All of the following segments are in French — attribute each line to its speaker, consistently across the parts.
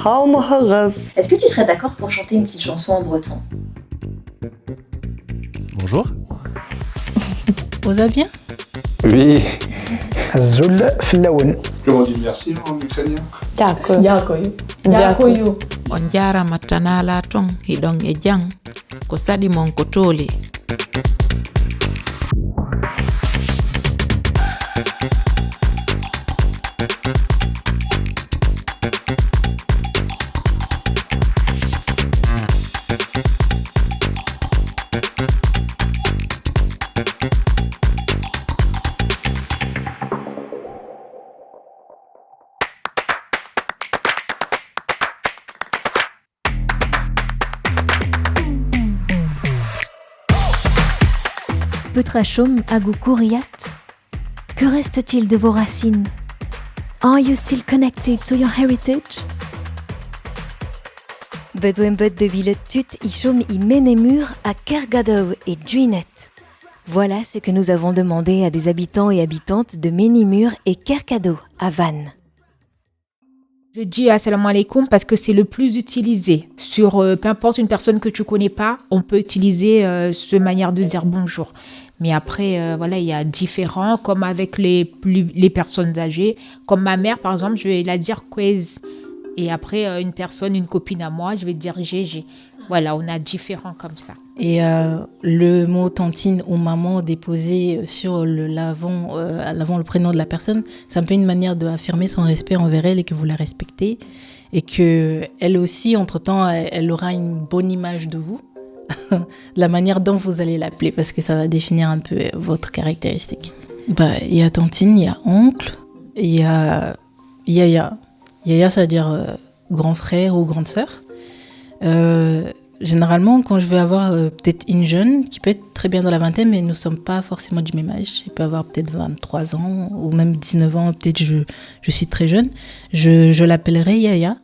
Speaker 1: Est-ce que tu serais d'accord pour chanter une petite chanson en breton?
Speaker 2: Bonjour.
Speaker 3: Osa bien?
Speaker 4: Oui.
Speaker 5: الزل في اللون.
Speaker 6: Comment on dit merci en ukrainien?
Speaker 1: Dziękuję.
Speaker 3: On jarama tanala ton hiɗon e jang ko saɗi mon ko tooli.
Speaker 7: Petrachum agu kuriat? Que reste-t-il de vos racines? Are you still connected to your heritage? Bedouembed de Villetut Ishom I Menemur à Kergadow et Duinet. Voilà ce que nous avons demandé à des habitants et habitantes de Ménimur et Kerkado à Vannes.
Speaker 8: Je dis assalamu alaikum parce que c'est le plus utilisé. Sur peu importe une personne que tu connais pas, on peut utiliser cette manière de dire bonjour. Mais après, voilà, il y a différents, comme avec les personnes âgées. Comme ma mère, par exemple, je vais la dire Kwez. Et après, une copine à moi, je vais dire Gégé. Voilà, on a différents comme ça.
Speaker 9: Et le mot tantine ou maman déposé sur l'avant le prénom de la personne, c'est un peu une manière d'affirmer son respect envers elle et que vous la respectez. Et qu'elle aussi, entre-temps, elle aura une bonne image de vous. La manière dont vous allez l'appeler, parce que ça va définir un peu votre caractéristique. Il y a tantine, il y a oncle, il y a yaya. Yaya, ça veut dire grand frère ou grande sœur. Généralement, quand je vais avoir peut-être une jeune qui peut être très bien dans la vingtaine, mais nous ne sommes pas forcément du même âge. Elle peut avoir peut-être 23 ans ou même 19 ans, peut-être je suis très jeune. Je l'appellerai Yaya.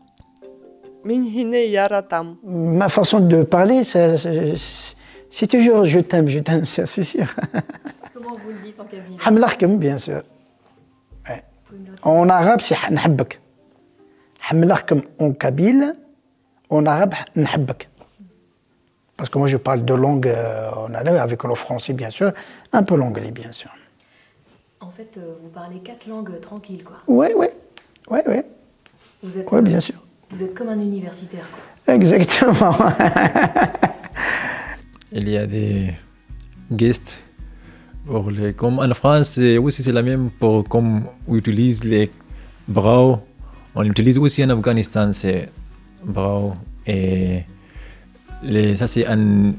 Speaker 5: Ma façon de parler, c'est toujours je t'aime, c'est sûr.
Speaker 1: Comment vous le dites en kabyle?
Speaker 5: Hamlarkem, bien sûr. Ouais. En arabe, c'est nhabbak. Hamlarkem en kabyle, en arabe, nhabbak. Parce que moi, je parle de langue en arabe, avec le français, bien sûr, un peu l'anglais, bien sûr.
Speaker 1: En fait, vous parlez 4 langues tranquilles, quoi.
Speaker 5: Oui.
Speaker 1: Vous êtes,
Speaker 5: Oui, bien sûr.
Speaker 1: Vous êtes comme un universitaire, quoi.
Speaker 5: Exactement.
Speaker 2: Il y a des gestes comme en France aussi c'est la même pour comme on utilise les bras. On utilise aussi en Afghanistan c'est bras et ça c'est un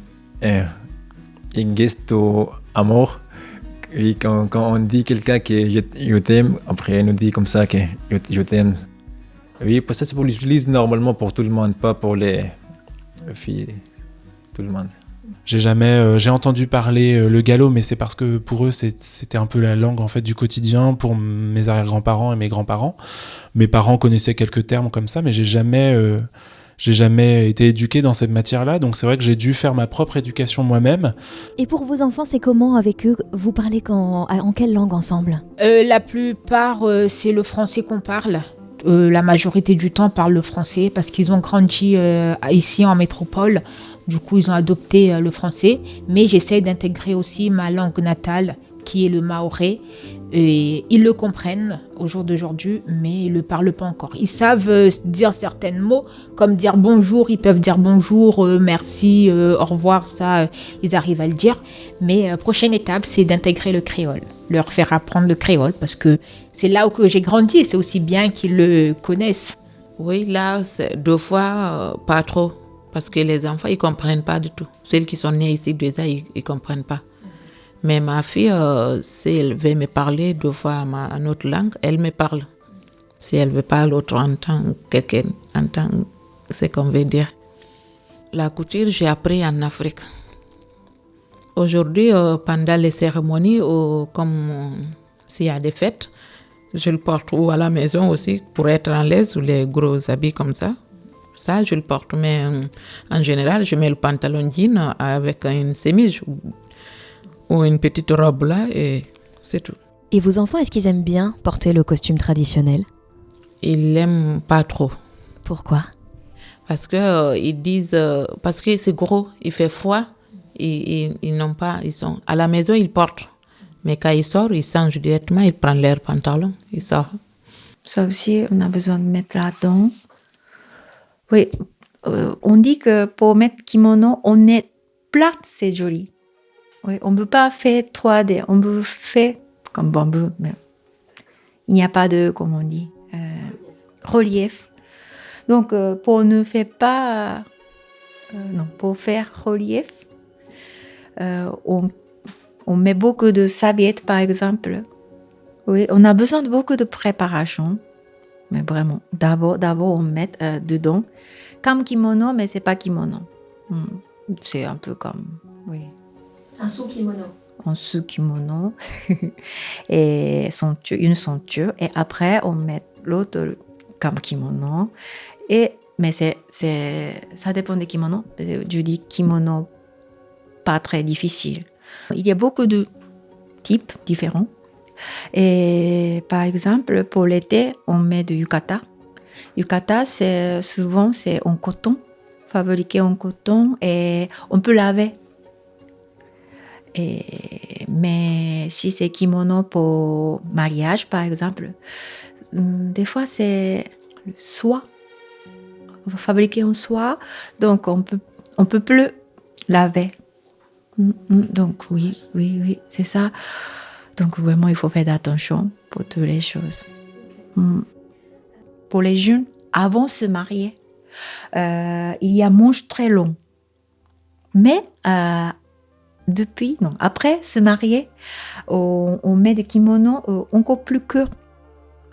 Speaker 2: geste d'amour. Et quand on dit quelqu'un que je t'aime, après on nous dit comme ça que je t'aime. Oui, parce que c'est pour l'utiliser normalement pour tout le monde, pas pour les filles, tout le monde.
Speaker 10: J'ai entendu parler le gallo, mais c'est parce que pour eux c'était un peu la langue en fait du quotidien pour mes arrière-grands-parents et mes grands-parents. Mes parents connaissaient quelques termes comme ça, mais j'ai jamais été éduqué dans cette matière-là, donc c'est vrai que j'ai dû faire ma propre éducation moi-même.
Speaker 7: Et pour vos enfants, c'est comment avec eux? Vous parlez en quelle langue ensemble?
Speaker 8: La plupart, c'est le français qu'on parle. La majorité du temps parlent le français parce qu'ils ont grandi ici en métropole. Du coup, ils ont adopté le français. Mais j'essaie d'intégrer aussi ma langue natale, qui est le maoré. Et ils le comprennent au jour d'aujourd'hui, mais ils ne le parlent pas encore. Ils savent dire certains mots, comme dire bonjour. Ils peuvent dire bonjour, merci, au revoir. Ça, ils arrivent à le dire. Mais prochaine étape, c'est d'intégrer le créole. Leur faire apprendre le créole parce que c'est là où j'ai grandi et c'est aussi bien qu'ils le connaissent.
Speaker 3: Oui, là, deux fois, pas trop. Parce que les enfants, ils ne comprennent pas du tout. Celles qui sont nées ici déjà, ils ne comprennent pas. Mais ma fille, si elle veut me parler deux fois en autre langue, elle me parle. Si elle veut pas l'autre entendre, quelqu'un entend ce qu'on veut dire. La couture, j'ai appris en Afrique. Aujourd'hui, pendant les cérémonies, comme s'il y a des fêtes, je le porte ou à la maison aussi pour être en l'aise ou les gros habits comme ça. Ça, je le porte. Mais en général, je mets le pantalon jean avec une chemise ou une petite robe là et c'est tout.
Speaker 7: Et vos enfants, est-ce qu'ils aiment bien porter le costume traditionnel?
Speaker 3: Ils l'aiment pas trop.
Speaker 7: Pourquoi?
Speaker 3: Parce que ils disent parce que c'est gros, il fait froid, ils n'ont pas, ils sont à la maison, ils portent, mais quand ils sortent, ils changent directement, ils prennent leur pantalon, ils sortent.
Speaker 4: Ça aussi, on a besoin de mettre là-dedans. Oui, on dit que pour mettre kimono, on est plate, c'est joli. Oui, on ne peut pas faire 3D, on peut faire comme bambou, mais il n'y a pas de, comment on dit, relief. Donc, pour ne faire pas, non, pour faire relief, on met beaucoup de serviettes, par exemple. Oui, on a besoin de beaucoup de préparation, mais vraiment, d'abord on met dedans, comme kimono, mais c'est pas kimono. C'est un peu comme, oui.
Speaker 1: Un sous-kimono.
Speaker 4: Un sous-kimono et une ceinture, et après on met l'autre comme kimono. Mais ça dépend des kimonos. Je dis kimono pas très difficile. Il y a beaucoup de types différents. Et par exemple, pour l'été, on met du yukata. Yukata, souvent c'est en coton, fabriqué en coton, et on peut laver. Mais si c'est kimono pour mariage, par exemple, des fois c'est soie. On va fabriquer en soie, donc on peut plus laver. Donc oui, c'est ça. Donc vraiment, il faut faire attention pour toutes les choses. Pour les jeunes, avant de se marier, il y a manche très long. Mais après se marier, on met des kimonos encore plus courts.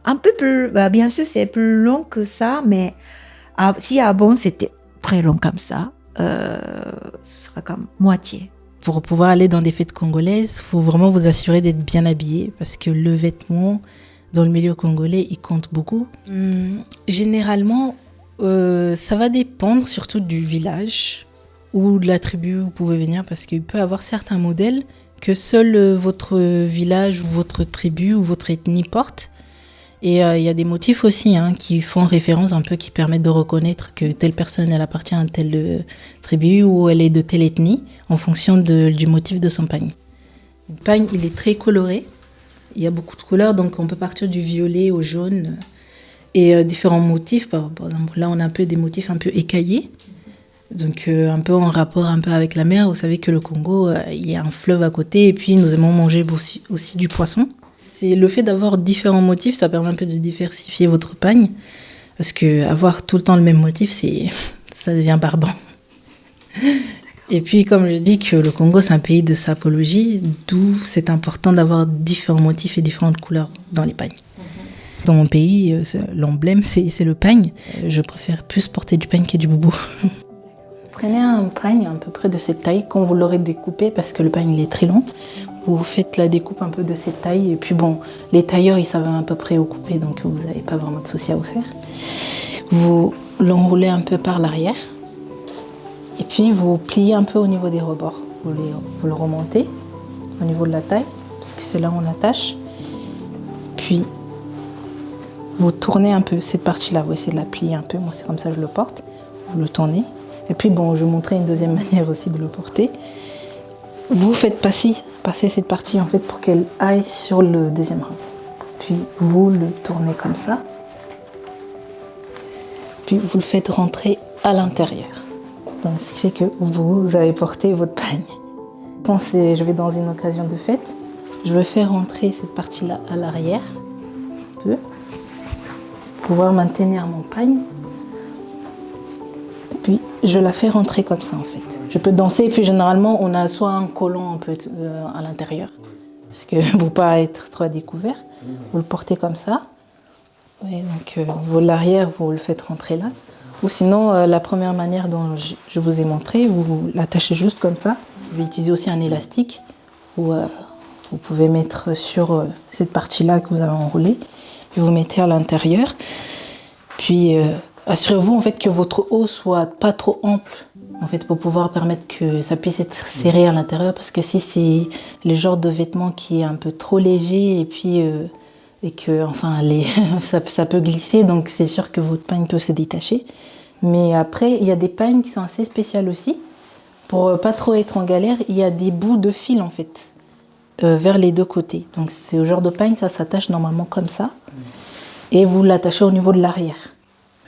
Speaker 4: Un peu plus, bien sûr, c'est plus long que ça, mais si avant c'était très long comme ça, ce sera comme moitié.
Speaker 9: Pour pouvoir aller dans des fêtes congolaises, il faut vraiment vous assurer d'être bien habillé parce que le vêtement, dans le milieu congolais, il compte beaucoup. Généralement, ça va dépendre surtout du village ou de la tribu où vous pouvez venir, parce qu'il peut y avoir certains modèles que seul votre village ou votre tribu ou votre ethnie porte. Et il y a des motifs aussi qui font référence un peu, qui permettent de reconnaître que telle personne elle appartient à telle tribu ou elle est de telle ethnie en fonction du motif de son pagne. Le pagne, il est très coloré. Il y a beaucoup de couleurs, donc on peut partir du violet au jaune et différents motifs. Par exemple, là on a un peu des motifs un peu écaillés, donc un peu en rapport un peu avec la mer. Vous savez que le Congo, il y a un fleuve à côté, et puis nous aimons manger aussi du poisson. C'est le fait d'avoir différents motifs, ça permet un peu de diversifier votre pagne, parce que avoir tout le temps le même motif, ça devient barbant. Et puis, comme je dis que le Congo, c'est un pays de sapologie, d'où c'est important d'avoir différents motifs et différentes couleurs dans les pagnes. Dans mon pays, l'emblème, c'est le pagne. Je préfère plus porter du pagne que du boubou. Prenez un pagne à peu près de cette taille, quand vous l'aurez découpé, parce que le pagne il est très long. Vous faites la découpe un peu de cette taille, et puis bon, les tailleurs, ils savent à peu près où couper, donc vous n'avez pas vraiment de souci à vous faire. Vous l'enroulez un peu par l'arrière, et puis vous pliez un peu au niveau des rebords. Vous le remontez au niveau de la taille, parce que c'est là où on attache. Puis vous tournez un peu cette partie-là, vous essayez de la plier un peu, moi c'est comme ça que je le porte. Vous le tournez, et puis bon, je vais montrer une deuxième manière aussi de le porter. Vous faites passer cette partie en fait pour qu'elle aille sur le deuxième rang. Puis vous le tournez comme ça. Puis vous le faites rentrer à l'intérieur. Donc ce qui fait que vous avez porté votre pagne. Quand je vais dans une occasion de fête, je vais faire rentrer cette partie-là à l'arrière, un peu, pour pouvoir maintenir mon pagne. Et puis je la fais rentrer comme ça en fait. Je peux danser, et puis généralement on a soit un collant un peu à l'intérieur, parce que pour ne pas être trop découvert, vous le portez comme ça. Et donc au niveau de l'arrière, vous le faites rentrer là. Ou sinon, la première manière dont je vous ai montré, vous l'attachez juste comme ça. Vous pouvez utiliser aussi un élastique, ou vous pouvez mettre sur cette partie-là que vous avez enroulée, puis vous mettez à l'intérieur. Puis assurez-vous en fait que votre haut soit pas trop ample, en fait, pour pouvoir permettre que ça puisse être serré à l'intérieur, parce que si c'est le genre de vêtement qui est un peu trop léger et puis et que enfin ça peut glisser, donc c'est sûr que votre pagne peut se détacher. Mais après, il y a des pagnes qui sont assez spéciales aussi. Pour pas trop être en galère, il y a des bouts de fil en fait, vers les deux côtés. Donc ce genre de pagne, ça s'attache normalement comme ça, et vous l'attachez au niveau de l'arrière.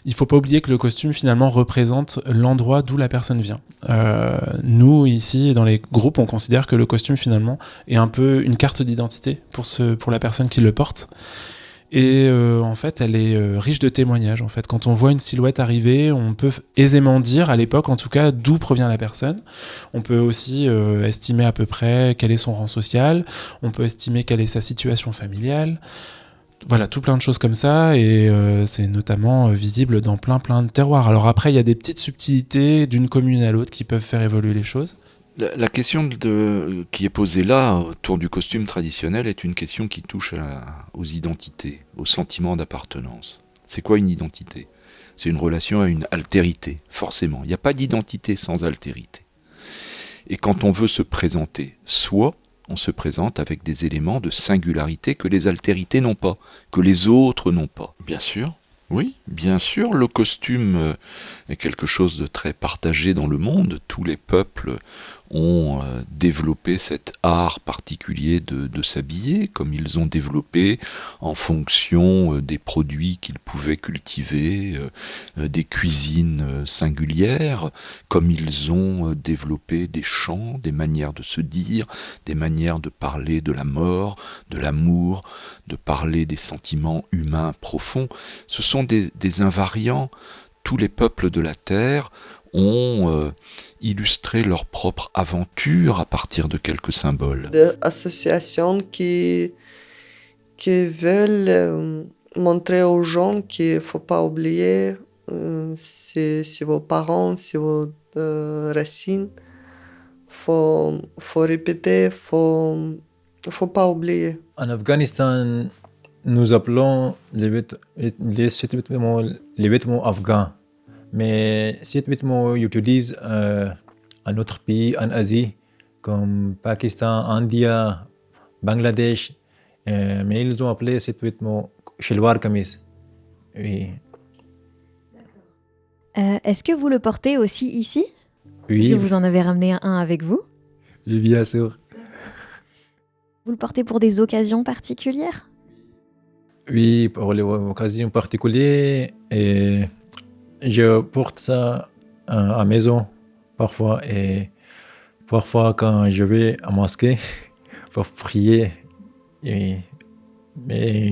Speaker 10: Il ne faut pas oublier que le costume finalement représente l'endroit d'où la personne vient. Nous, ici, dans les groupes, on considère que le costume finalement est un peu une carte d'identité pour la personne qui le porte. Et en fait, elle est riche de témoignages. En fait, quand on voit une silhouette arriver, on peut aisément dire, à l'époque en tout cas, d'où provient la personne. On peut aussi estimer à peu près quel est son rang social. On peut estimer quelle est sa situation familiale. Voilà, tout plein de choses comme ça, et c'est notamment visible dans plein de terroirs. Alors après, il y a des petites subtilités d'une commune à l'autre qui peuvent faire évoluer les choses.
Speaker 11: La question qui est posée là, autour du costume traditionnel, est une question qui touche aux identités, au sentiment d'appartenance. C'est quoi une identité ? C'est une relation à une altérité, forcément. Il n'y a pas d'identité sans altérité. Et quand on veut se présenter soi, on se présente avec des éléments de singularité que les altérités n'ont pas, que les autres n'ont pas. Bien sûr, oui, bien sûr, le costume est quelque chose de très partagé dans le monde. Tous les peuples ont développé cet art particulier de s'habiller, comme ils ont développé en fonction des produits qu'ils pouvaient cultiver, des cuisines singulières, comme ils ont développé des chants, des manières de se dire, des manières de parler de la mort, de l'amour, de parler des sentiments humains profonds. Ce sont des invariants. Tous les peuples de la Terre ont illustré leur propre aventure à partir de quelques symboles.
Speaker 12: Des associations qui veulent montrer aux gens qu'il ne faut pas oublier c'est vos parents, c'est vos racines. Faut répéter, faut pas oublier.
Speaker 2: En Afghanistan, nous appelons les vêtements afghans. Mais ces vêtements utilisent en autres pays en Asie, comme Pakistan, Inde, Bangladesh. Mais ils ont appelé ces vêtements shelwar kameez. Oui.
Speaker 7: Est-ce que vous le portez aussi ici ?
Speaker 2: Oui.
Speaker 7: Est-ce que vous en avez ramené un avec vous ?
Speaker 2: Oui, bien sûr.
Speaker 7: Vous le portez pour des occasions particulières ?
Speaker 2: Oui, pour les occasions particulières. Et je porte ça à la maison parfois. Et parfois, quand je vais à la mosquée pour prier. Mais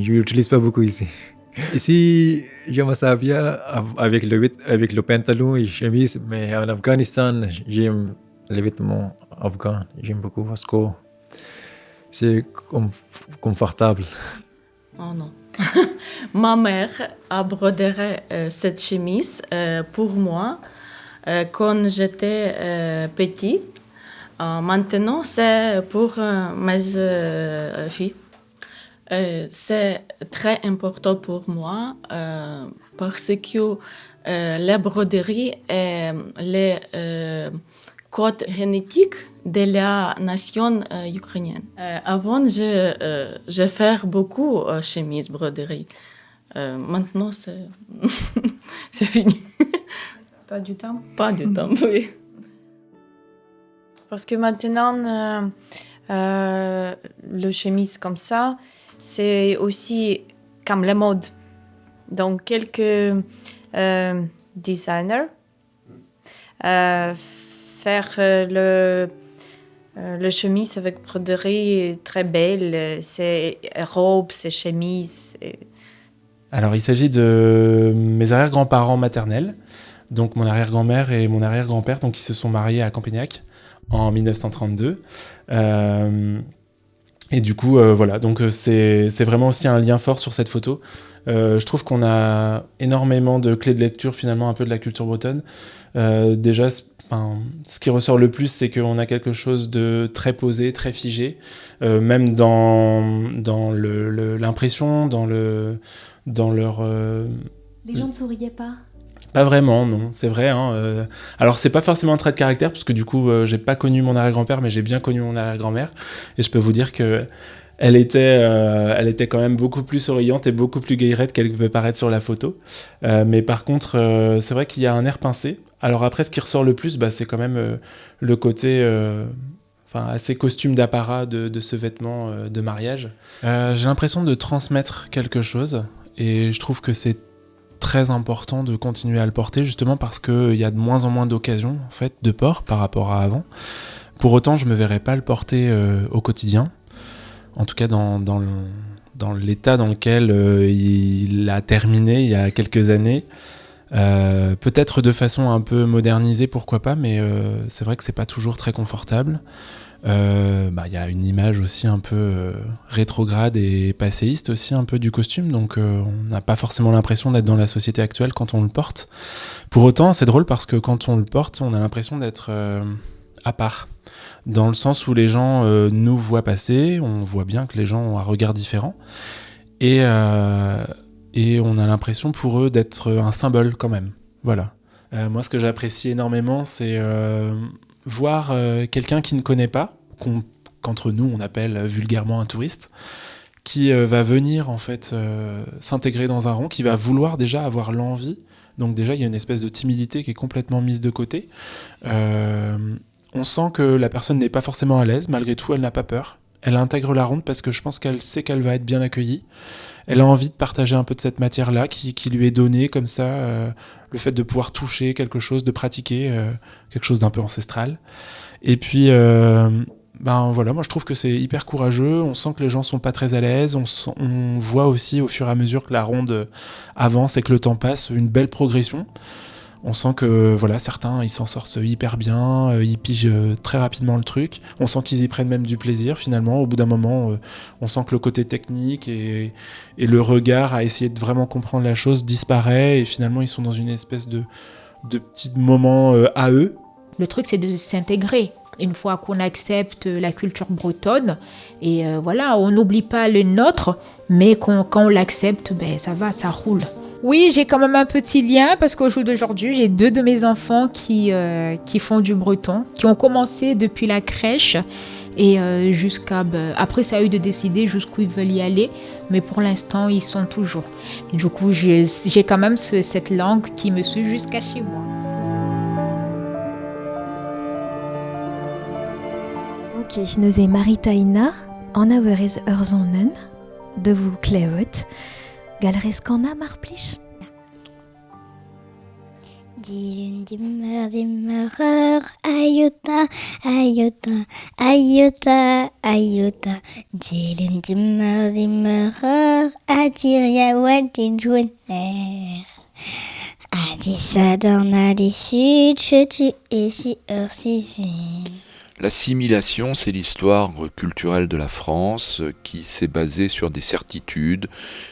Speaker 2: je ne l'utilise pas beaucoup ici. Ici, je me sens bien avec le pantalon et chemise. Mais en Afghanistan, j'aime les vêtements afghans. J'aime beaucoup parce que c'est confortable.
Speaker 13: Oh non. Ma mère a brodé cette chemise pour moi quand j'étais petit. Maintenant, c'est pour mes filles. C'est très important pour moi parce que la broderie est le code génétique de la nation ukrainienne. Avant, j'ai fait beaucoup de chemises broderie. Maintenant, c'est fini.
Speaker 14: Pas du temps.
Speaker 13: Pas du temps, oui.
Speaker 14: Parce que maintenant, le chemise comme ça, c'est aussi comme la mode. Donc, quelques designers faire le chemise avec broderie très belle, c'est robes, c'est chemises.
Speaker 10: Alors, il s'agit de mes arrière-grands-parents maternels, donc mon arrière-grand-mère et mon arrière-grand-père, donc qui se sont mariés à Campagnac en 1932. Et du coup, voilà, donc c'est vraiment aussi un lien fort sur cette photo. Je trouve qu'on a énormément de clés de lecture, finalement, un peu de la culture bretonne. Déjà, ce qui ressort le plus, c'est qu'on a quelque chose de très posé, très figé, même dans l'impression, dans leur...
Speaker 7: Les gens ne souriaient pas ?
Speaker 10: Pas vraiment, non, c'est vrai. Hein, alors, c'est pas forcément un trait de caractère, parce que du coup, j'ai pas connu mon arrière-grand-père, mais j'ai bien connu mon arrière-grand-mère. Et je peux vous dire que elle était quand même beaucoup plus souriante et beaucoup plus gaillarde qu'elle peut paraître sur la photo. Mais par contre, c'est vrai qu'il y a un air pincé. Alors après, ce qui ressort le plus, c'est quand même le côté assez costume d'apparat de ce vêtement de mariage. J'ai l'impression de transmettre quelque chose et je trouve que c'est très important de continuer à le porter justement parce qu'il y a de moins en moins d'occasions en fait, de port par rapport à avant. Pour autant, je ne me verrais pas le porter au quotidien. En tout cas, dans l'état dans lequel il a terminé il y a quelques années. Peut-être de façon un peu modernisée, pourquoi pas, mais c'est vrai que c'est pas toujours très confortable. Y a une image aussi un peu rétrograde et passéiste aussi un peu du costume, donc on n'a pas forcément l'impression d'être dans la société actuelle quand on le porte. Pour autant, c'est drôle parce que quand on le porte, on a l'impression d'être à part. Dans le sens où les gens nous voient passer, on voit bien que les gens ont un regard différent, et on a l'impression pour eux d'être un symbole quand même. Voilà. Moi, ce que j'apprécie énormément, c'est voir quelqu'un qui ne connaît pas, qu'entre nous on appelle vulgairement un touriste, qui va venir en fait s'intégrer dans un rond, qui va vouloir déjà avoir l'envie. Donc déjà, il y a une espèce de timidité qui est complètement mise de côté. On sent que la personne n'est pas forcément à l'aise, malgré tout, elle n'a pas peur. Elle intègre la ronde parce que je pense qu'elle sait qu'elle va être bien accueillie. Elle a envie de partager un peu de cette matière-là qui lui est donnée comme ça, le fait de pouvoir toucher quelque chose, de pratiquer quelque chose d'un peu ancestral. Et puis, voilà, moi je trouve que c'est hyper courageux. On sent que les gens sont pas très à l'aise. On voit aussi au fur et à mesure que la ronde avance et que le temps passe, une belle progression. On sent que certains ils s'en sortent hyper bien, ils pigent très rapidement le truc. On sent qu'ils y prennent même du plaisir finalement. Au bout d'un moment, on sent que le côté technique et le regard à essayer de vraiment comprendre la chose disparaît et finalement ils sont dans une espèce de petits moments à eux.
Speaker 8: Le truc, c'est de s'intégrer. Une fois qu'on accepte la culture bretonne, et on n'oublie pas le nôtre, mais quand on l'accepte, ça va, ça roule. Oui, j'ai quand même un petit lien parce qu'au jour d'aujourd'hui, j'ai 2 de mes enfants qui font du breton, qui ont commencé depuis la crèche et jusqu'à... après, ça a eu de décider jusqu'où ils veulent y aller, mais pour l'instant, ils sont toujours. Et du coup, j'ai quand même cette langue qui me suit jusqu'à chez moi.
Speaker 7: Ok, nu zijn Marita Ina, Anna weer is Urzonen, de vous kleuwt. Galres kana maar plich.
Speaker 15: Dimmer, ayuta, ayuta, ayuta, ayuta. Dimmer, atiria wadin joiner. Adissa dans adi sud, tu es si ursisin.
Speaker 11: L'assimilation, c'est l'histoire culturelle de la France qui s'est basée sur des certitudes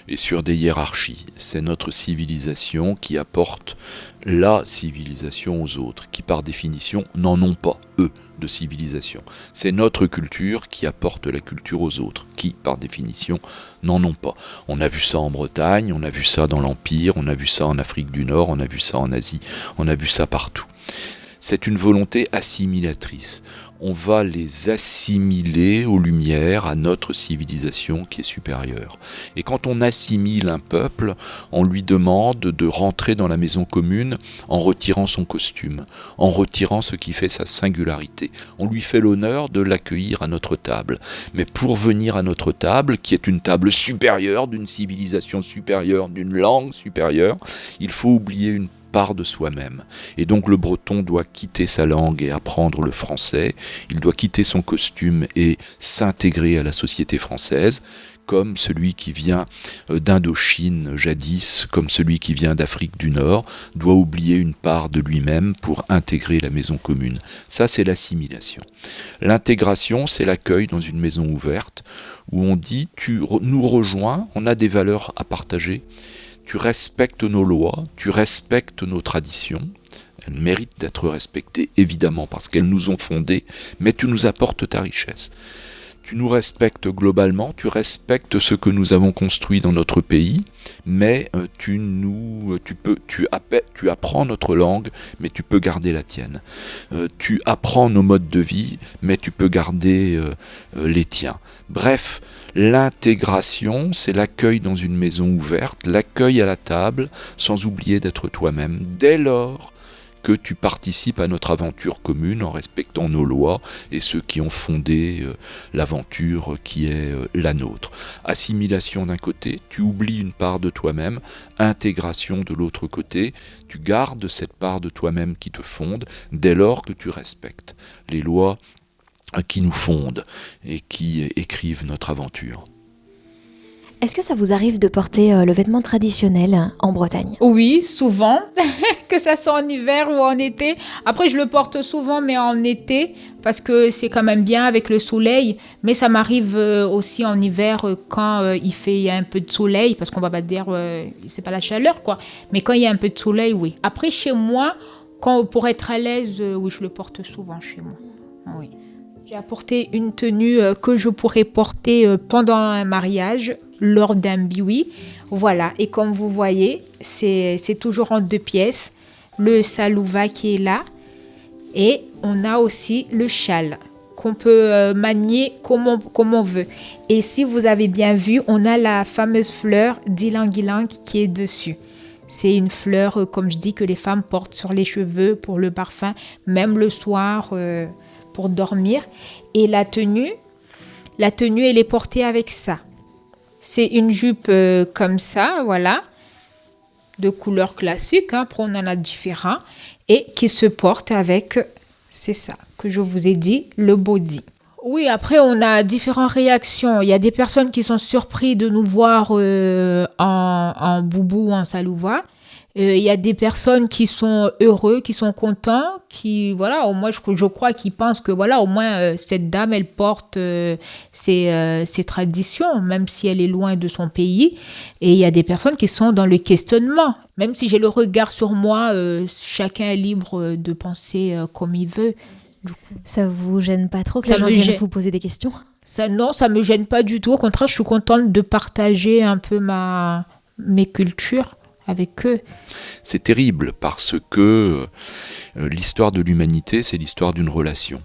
Speaker 11: et sur des hiérarchies. C'est notre civilisation qui apporte la civilisation aux autres, qui par définition n'en ont pas, eux, de civilisation. C'est notre culture qui apporte la culture aux autres, qui par définition n'en ont pas. On a vu ça en Bretagne, on a vu ça dans l'Empire, on a vu ça en Afrique du Nord, on a vu ça en Asie, on a vu ça partout. C'est une volonté assimilatrice. On va les assimiler aux Lumières, à notre civilisation qui est supérieure. Et quand on assimile un peuple, on lui demande de rentrer dans la maison commune en retirant son costume, en retirant ce qui fait sa singularité. On lui fait l'honneur de l'accueillir à notre table. Mais pour venir à notre table, qui est une table supérieure, d'une civilisation supérieure, d'une langue supérieure, il faut oublier une part de soi-même. Et donc le breton doit quitter sa langue et apprendre le français, il doit quitter son costume et s'intégrer à la société française, comme celui qui vient d'Indochine jadis, comme celui qui vient d'Afrique du Nord, doit oublier une part de lui-même pour intégrer la maison commune. Ça, c'est l'assimilation. L'intégration, c'est l'accueil dans une maison ouverte, où on dit, tu nous rejoins, on a des valeurs à partager, tu respectes nos lois, tu respectes nos traditions. Elles méritent d'être respectées, évidemment, parce qu'elles nous ont fondées, mais tu nous apportes ta richesse. Tu nous respectes globalement, tu respectes ce que nous avons construit dans notre pays, mais tu apprends notre langue, mais tu peux garder la tienne. Tu apprends nos modes de vie, mais tu peux garder les tiens. Bref, L'intégration, c'est l'accueil dans une maison ouverte, l'accueil à la table, sans oublier d'être toi-même, dès lors que tu participes à notre aventure commune en respectant nos lois et ceux qui ont fondé l'aventure qui est la nôtre. Assimilation d'un côté, tu oublies une part de toi-même, intégration de l'autre côté, tu gardes cette part de toi-même qui te fonde dès lors que tu respectes les lois qui nous fondent et qui écrivent notre aventure.
Speaker 7: Est-ce que ça vous arrive de porter le vêtement traditionnel en Bretagne?
Speaker 8: Oui, souvent, que ça soit en hiver ou en été. Après, je le porte souvent, mais en été, parce que c'est quand même bien avec le soleil. Mais ça m'arrive aussi en hiver quand il y a un peu de soleil, parce qu'on va pas dire, c'est pas la chaleur, quoi. Mais quand il y a un peu de soleil, oui. Après, chez moi, pour être à l'aise, oui, je le porte souvent chez moi. Oui. J'ai apporté une tenue que je pourrais porter pendant un mariage, lors d'un biwi. Voilà, et comme vous voyez, c'est toujours en 2 pièces. Le salouva qui est là. Et on a aussi le châle qu'on peut manier comme on veut. Et si vous avez bien vu, on a la fameuse fleur d'ylang-ylang qui est dessus. C'est une fleur, comme je dis, que les femmes portent sur les cheveux pour le parfum, même le soir pour dormir. Et la tenue, elle est portée avec ça. C'est une jupe comme ça, voilà, de couleur classique, hein, après on en a différents, et qui se porte avec, c'est ça que je vous ai dit, le body. Oui, après on a différentes réactions. Il y a des personnes qui sont surprises de nous voir en boubou ou en salouva. Il y a des personnes qui sont heureux, qui sont contents, qui, voilà, au moins je crois qu'ils pensent que, voilà, au moins cette dame, elle porte ses traditions, même si elle est loin de son pays. Et il y a des personnes qui sont dans le questionnement. Même si j'ai le regard sur moi, chacun est libre de penser comme il veut.
Speaker 7: Ça vous gêne pas trop que les gens viennent vous poser des questions?
Speaker 8: Non, ça me gêne pas du tout. Au contraire, je suis contente de partager un peu mes cultures avec eux.
Speaker 11: C'est terrible parce que l'histoire de l'humanité, c'est l'histoire d'une relation.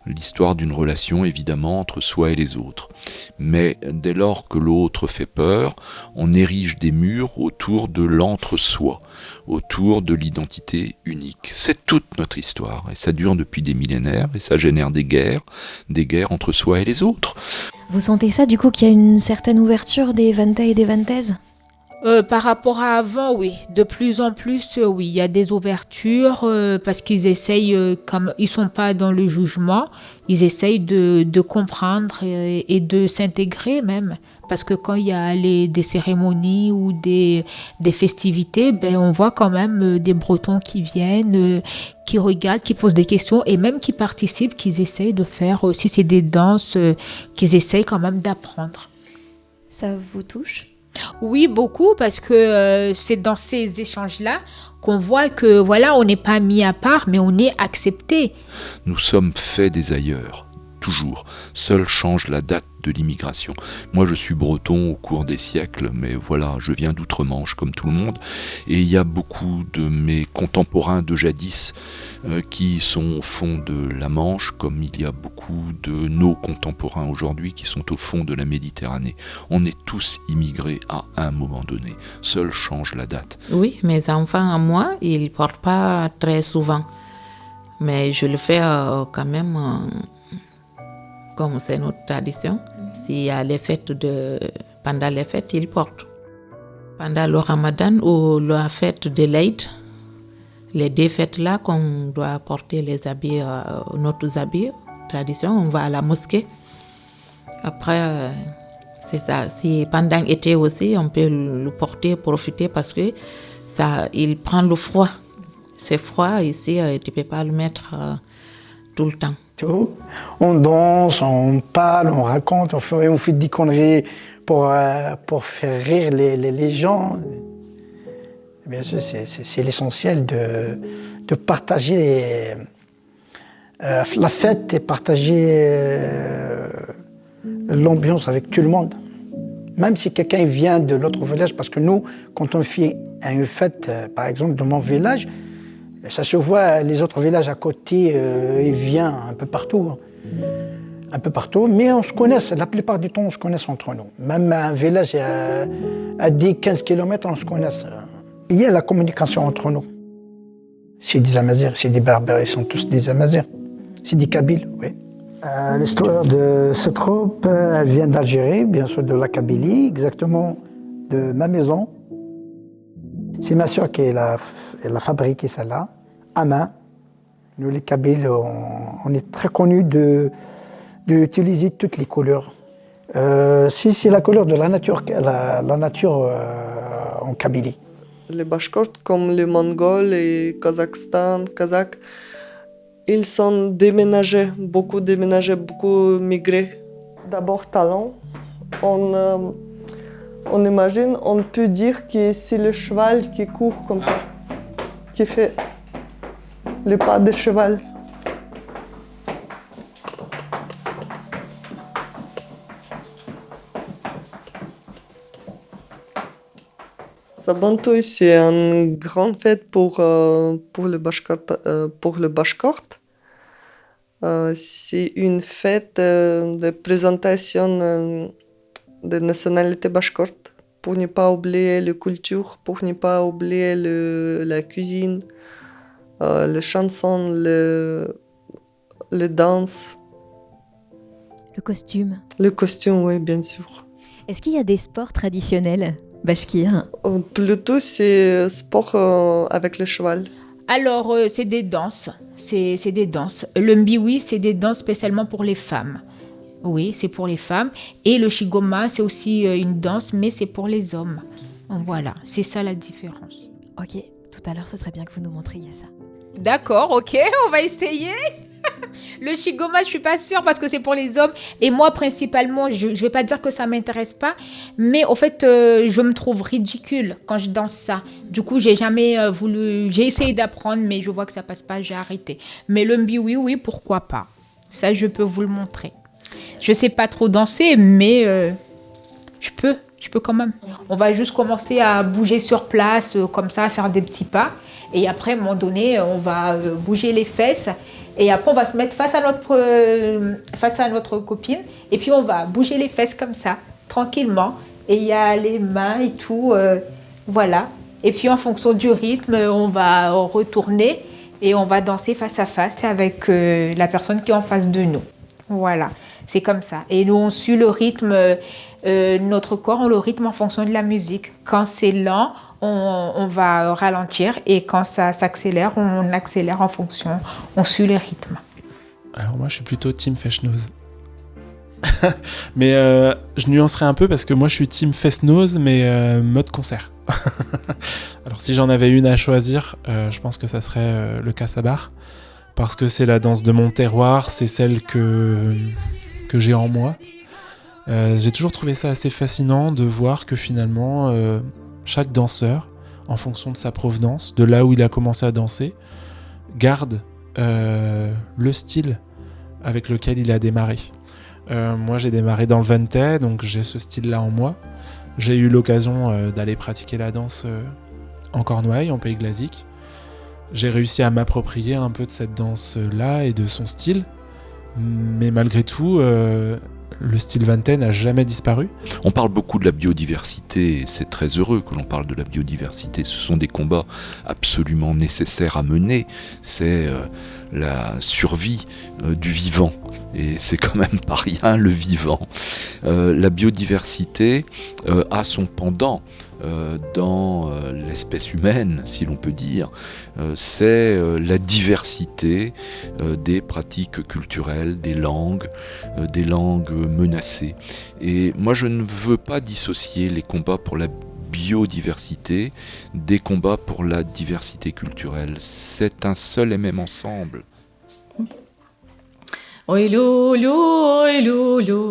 Speaker 11: L'histoire d'une relation, évidemment, entre soi et les autres. Mais dès lors que l'autre fait peur, on érige des murs autour de l'entre-soi, autour de l'identité unique. C'est toute notre histoire, et ça dure depuis des millénaires, et ça génère des guerres entre soi et les autres.
Speaker 7: Vous sentez ça, du coup, qu'il y a une certaine ouverture des Vantais et des Vantaises?
Speaker 8: Par rapport à avant, oui. De plus en plus, oui. Il y a des ouvertures parce qu'ils essayent, comme ils ne sont pas dans le jugement, ils essayent de comprendre et de s'intégrer même. Parce que quand il y a des cérémonies ou des festivités, on voit quand même des Bretons qui viennent, qui regardent, qui posent des questions et même qui participent, qui essayent de faire, si c'est des danses, qu'ils essayent quand même d'apprendre.
Speaker 7: Ça vous touche ?
Speaker 8: Oui, beaucoup, parce que c'est dans ces échanges-là qu'on voit que, voilà, on n'est pas mis à part, mais on est accepté.
Speaker 11: Nous sommes faits des ailleurs, toujours. Seul change la date de l'immigration. Moi, je suis breton au cours des siècles, mais voilà, je viens d'outre-Manche, comme tout le monde, et il y a beaucoup de mes contemporains de jadis qui sont au fond de la Manche, comme il y a beaucoup de nos contemporains aujourd'hui qui sont au fond de la Méditerranée. On est tous immigrés à un moment donné. Seul change la date.
Speaker 3: Oui, mes enfants à moi, ils ne portent pas très souvent. Mais je le fais quand même, comme c'est notre tradition. S'il y a les fêtes pendant les fêtes, ils portent. Pendant le Ramadan ou la fête de l'Aïd, les 2 fêtes-là qu'on doit porter les habits, notre habits, tradition, on va à la mosquée. Après, c'est ça. Si pendant l'été aussi, on peut le porter, profiter parce que ça, il prend le froid. C'est froid ici, tu ne peux pas le mettre tout le temps.
Speaker 5: On danse, on parle, on raconte, on fait des conneries pour faire rire les gens. Bien sûr, c'est l'essentiel de partager la fête et partager l'ambiance avec tout le monde. Même si quelqu'un vient de l'autre village, parce que nous, quand on fait une fête, par exemple, de mon village, ça se voit, les autres villages à côté, ils viennent un peu partout. un peu partout, mais on se connaît, la plupart du temps, on se connaît entre nous. Même un village à 10-15 km, on se connaît. Il y a la communication entre nous. C'est des Amazirs, c'est des Berbères, ils sont tous des Amazirs. C'est des Kabyles, oui. L'histoire de cette troupe, elle vient d'Algérie, bien sûr de la Kabylie, exactement de ma maison. C'est ma soeur qui elle a fabriqué celle-là, à main. Nous, les Kabyles, on est très connus d'utiliser toutes les couleurs. C'est la couleur de la nature, en Kabylie.
Speaker 12: Les Bashkorts, comme les Mongols et Kazakhstan, Kazakhs, ils sont déménagés, beaucoup migrés. D'abord, talent. On imagine, on peut dire que c'est le cheval qui court comme ça, qui fait les pas de cheval. Sabantouy, c'est une grande fête pour le Bashkort. C'est une fête de présentation de nationalité bashkorte pour ne pas oublier la culture, pour ne pas oublier la cuisine, les chansons, les danses.
Speaker 7: Le costume.
Speaker 12: Le costume, oui, bien sûr.
Speaker 7: Est-ce qu'il y a des sports traditionnels bashkirs?
Speaker 12: Plutôt, c'est sport avec le cheval.
Speaker 8: Alors, c'est des danses. C'est des danses. Le mbiwi, c'est des danses spécialement pour les femmes. Oui, c'est pour les femmes. Et le shigoma, c'est aussi une danse, mais c'est pour les hommes. Voilà, c'est ça la différence.
Speaker 7: Ok, tout à l'heure, ce serait bien que vous nous montriez ça.
Speaker 8: D'accord, ok, on va essayer. Le shigoma, je suis pas sûre parce que c'est pour les hommes. Et moi, principalement, je vais pas dire que ça m'intéresse pas, mais au fait, je me trouve ridicule quand je danse ça. Du coup, j'ai jamais voulu... J'ai essayé d'apprendre, mais je vois que ça passe pas, j'ai arrêté. Mais le mbiwi, oui, pourquoi pas. Ça, je peux vous le montrer. Je sais pas trop danser, mais je peux quand même. On va juste commencer à bouger sur place, comme ça, à faire des petits pas. Et après, à un moment donné, on va bouger les fesses. Et après, on va se mettre face à notre copine. Et puis, on va bouger les fesses comme ça, tranquillement. Et il y a les mains et tout. Voilà. Et puis, en fonction du rythme, on va retourner et on va danser face à face avec la personne qui est en face de nous. Voilà. C'est comme ça. Et nous, on suit le rythme, notre corps, on le rythme en fonction de la musique. Quand c'est lent, on va ralentir. Et quand ça s'accélère, on accélère en fonction. On suit le rythme.
Speaker 10: Alors moi, je suis plutôt team Fest-Nose. Mais je nuancerai un peu parce que moi, je suis team Fest-Nose, mais mode concert. Alors si j'en avais une à choisir, je pense que ça serait le Kassabar. Parce que c'est la danse de mon terroir, c'est celle que j'ai en moi. J'ai toujours trouvé ça assez fascinant de voir que finalement, chaque danseur, en fonction de sa provenance, de là où il a commencé à danser, garde le style avec lequel il a démarré. Moi, j'ai démarré dans le Vantais, donc j'ai ce style-là en moi. J'ai eu l'occasion d'aller pratiquer la danse en Cornouailles, en Pays Glasique. J'ai réussi à m'approprier un peu de cette danse-là et de son style. Mais malgré tout, le style Vantais n'a jamais disparu.
Speaker 11: On parle beaucoup de la biodiversité, c'est très heureux que l'on parle de la biodiversité. Ce sont des combats absolument nécessaires à mener. C'est la survie du vivant. Et c'est quand même pas rien, le vivant. La biodiversité a son pendant dans l'espèce humaine, si l'on peut dire. C'est la diversité des pratiques culturelles, des langues menacées. Et moi, je ne veux pas dissocier les combats pour la biodiversité des combats pour la diversité culturelle. C'est un seul et même ensemble.
Speaker 13: Ой, люлю,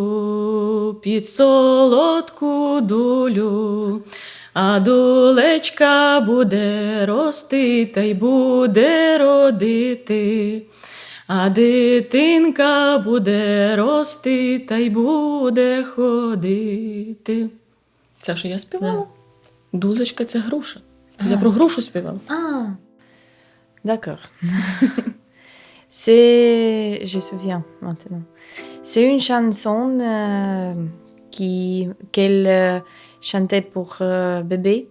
Speaker 13: під солодку долю, а долечка буде рости, та й буде родити, а дитинка буде рости, та й буде ходити. Це що я співала? Дулечка – це груша. Це я про грушу співала.
Speaker 14: D'accord. Je me souviens maintenant. C'est une chanson qu'elle chantait pour bébé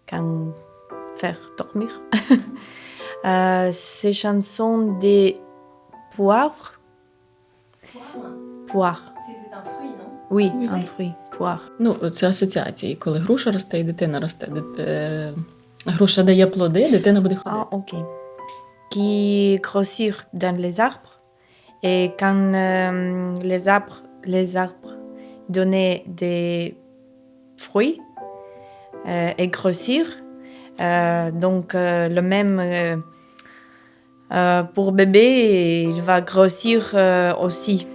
Speaker 14: quand faire dormir. C'est chanson des poivres. Poire.
Speaker 1: C'est un fruit, non?
Speaker 14: Oui, un fruit. Poire.
Speaker 13: Ну, це асоціації. Коли груша росте і дитина росте. Груша дає плоди, дитина буде ходити.
Speaker 14: Ah, ok. Qui grossissent dans les arbres. Et quand les arbres donnaient des fruits et grossir, donc le même pour bébé, il va grossir aussi.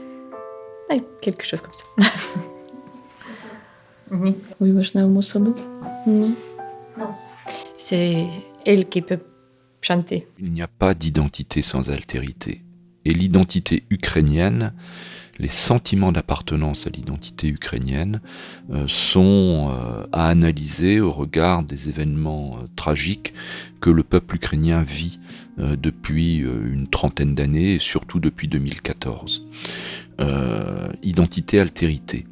Speaker 14: Ouais, quelque chose comme ça.
Speaker 13: У вишневому саду? Ні.
Speaker 14: C'est elle qui peut chanter.
Speaker 11: Il n'y a pas d'identité sans altérité. Et l'identité ukrainienne, les sentiments d'appartenance à l'identité ukrainienne sont à analyser au regard des événements tragiques que le peuple ukrainien vit depuis une trentaine d'années et surtout depuis 2014. Identité, altérité.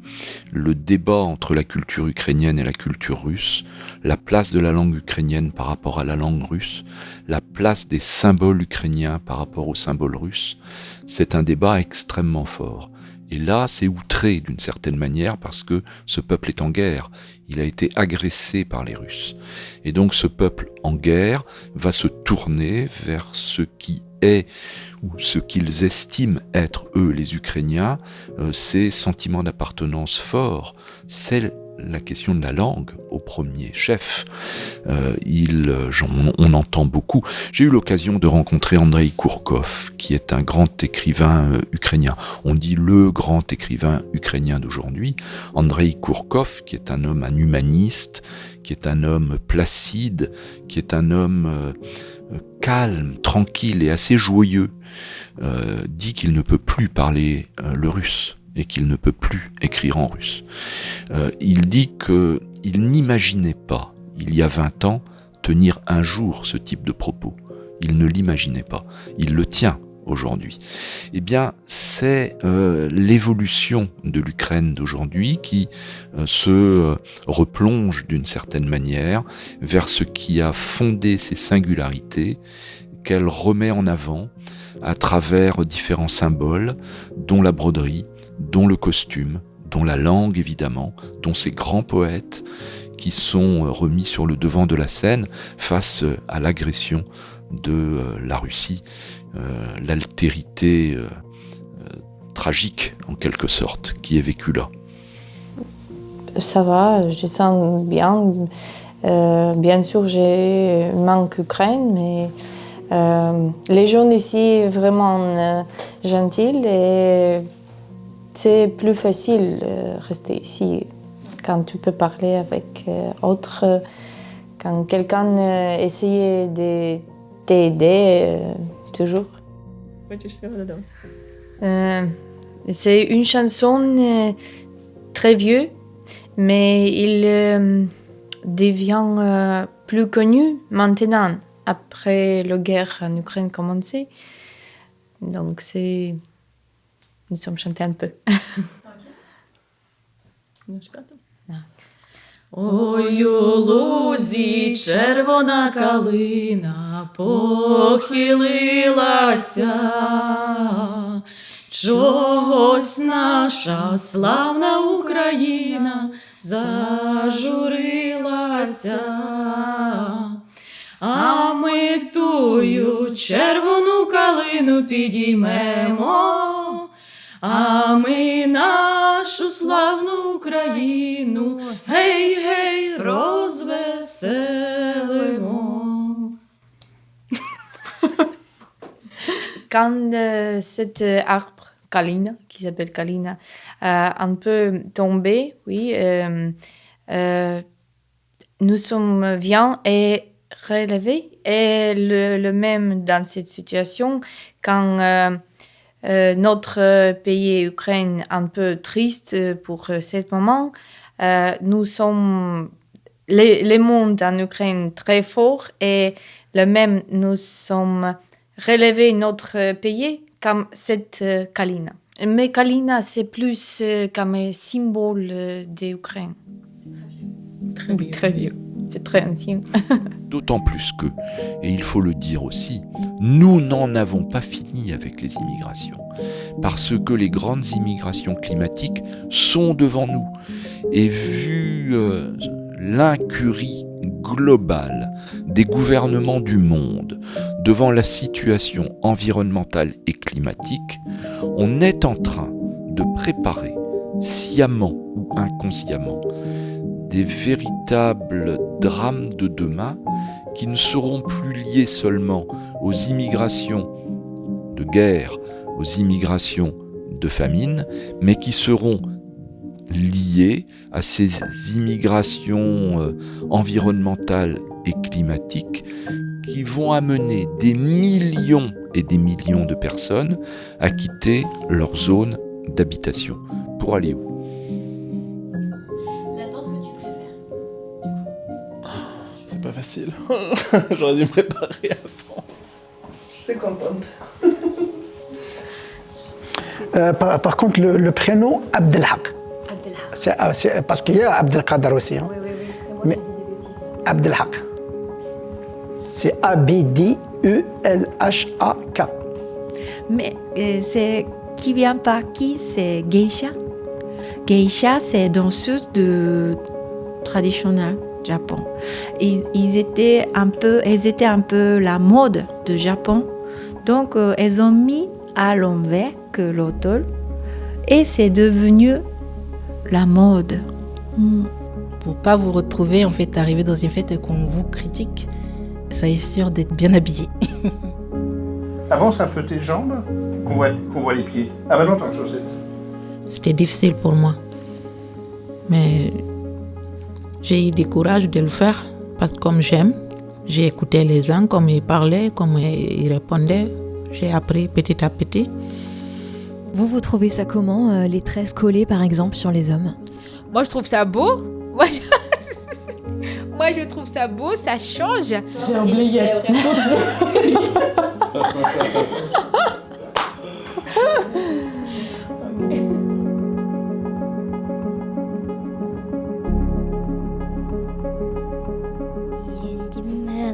Speaker 11: Le débat entre la culture ukrainienne et la culture russe, la place de la langue ukrainienne par rapport à la langue russe, la place des symboles ukrainiens par rapport aux symboles russes, c'est un débat extrêmement fort. Et là, c'est outré d'une certaine manière parce que ce peuple est en guerre. Il a été agressé par les Russes. Et donc ce peuple en guerre va se tourner vers ce qui est ou ce qu'ils estiment être, eux, les Ukrainiens, ces sentiments d'appartenance forts. C'est la question de la langue au premier chef. On entend beaucoup. J'ai eu l'occasion de rencontrer Andreï Kourkov, qui est un grand écrivain ukrainien. On dit le grand écrivain ukrainien d'aujourd'hui. Andreï Kourkov, qui est un homme, un humaniste, qui est un homme placide, qui est un homme calme, tranquille et assez joyeux, dit qu'il ne peut plus parler le russe et qu'il ne peut plus écrire en russe. Il dit qu'il n'imaginait pas, il y a 20 ans, tenir un jour ce type de propos. Il ne l'imaginait pas. Il le tient aujourd'hui. Eh bien, c'est l'évolution de l'Ukraine d'aujourd'hui qui se replonge d'une certaine manière vers ce qui a fondé ses singularités, qu'elle remet en avant à travers différents symboles, dont la broderie, dont le costume, dont la langue évidemment, dont ces grands poètes qui sont remis sur le devant de la scène face à l'agression de la Russie, l'altérité tragique en quelque sorte qui est vécue là.
Speaker 14: Ça va, je sens bien. Bien sûr, j'ai manque Ukraine, mais les gens ici sont vraiment gentils et c'est plus facile de rester ici quand tu peux parler avec autres, quand quelqu'un essaie de t'aider toujours. C'est une chanson très vieille, mais il devient plus connu maintenant, après la guerre en Ukraine commencé. Donc nous sommes chantés un peu.
Speaker 13: Ой, у лузі червона калина похилилася, чогось наша славна Україна зажурилася, а ми тую червону калину підіймемо, а ми нашу славну Україну, гей, гей, розвеселимо.
Speaker 14: Quand cet arbre, Kalina, qui s'appelle Kalina, un peu tombé, oui, nous sommes bien et relevés. Et le même dans cette situation, quand notre pays, Ukraine, un peu triste pour ce moment, nous sommes, les mondes en Ukraine très forts et le même, nous sommes relevés notre pays comme cette Kalina. Mais Kalina, c'est plus comme un symbole d'Ukraine. C'est très vieux. Oui, très vieux. C'est très ancien.
Speaker 11: D'autant plus que, et il faut le dire aussi, nous n'en avons pas fini avec les immigrations. Parce que les grandes immigrations climatiques sont devant nous. Et vu l'incurie globale des gouvernements du monde devant la situation environnementale et climatique, on est en train de préparer, sciemment ou inconsciemment, des véritables drames de demain qui ne seront plus liés seulement aux immigrations de guerre, aux immigrations de famine, mais qui seront liés à ces immigrations environnementales et climatiques qui vont amener des millions et des millions de personnes à quitter leur zone d'habitation. Pour aller où ?
Speaker 1: La danse que tu préfères, du coup.
Speaker 10: C'est pas facile. J'aurais dû me préparer avant.
Speaker 12: C'est contente.
Speaker 5: Par contre, le prénom Abdelhaq. C'est parce qu'il y a Abdelkader aussi. Hein.
Speaker 1: Oui, c'est moi
Speaker 5: Mais
Speaker 1: qui dis des bêtises.
Speaker 5: Abdelhaq. C'est Abdelhak.
Speaker 4: Mais c'est qui vient par qui? C'est geisha. Geisha, c'est danseuse traditionnelle Japon. Elles étaient un peu la mode de Japon. Donc, elles ont mis à l'envers que l'automne et c'est devenu la mode.
Speaker 9: Pour pas vous retrouver en fait arriver dans une fête et qu'on vous critique, ça est sûr d'être bien habillé.
Speaker 6: Avance un peu tes jambes, qu'on voit les pieds. Ah bah non, t'as en chaussettes.
Speaker 3: C'était difficile pour moi. Mais j'ai eu du courage de le faire parce que comme j'aime, j'ai écouté les gens, comme ils parlaient, comme ils répondaient. J'ai appris petit à petit.
Speaker 7: Vous trouvez ça comment, les tresses collées par exemple sur les hommes?
Speaker 8: Moi, je trouve ça beau. Moi, je trouve ça beau, ça change.
Speaker 9: J'ai oublié.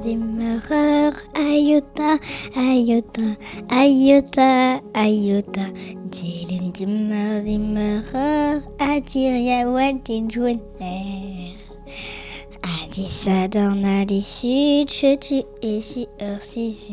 Speaker 15: Demeureur, ayota, ayota, ayota, ayota. Dilin demeureur, Adiria Wadidjouner. Adissa dans la sud, je tue et si heure 6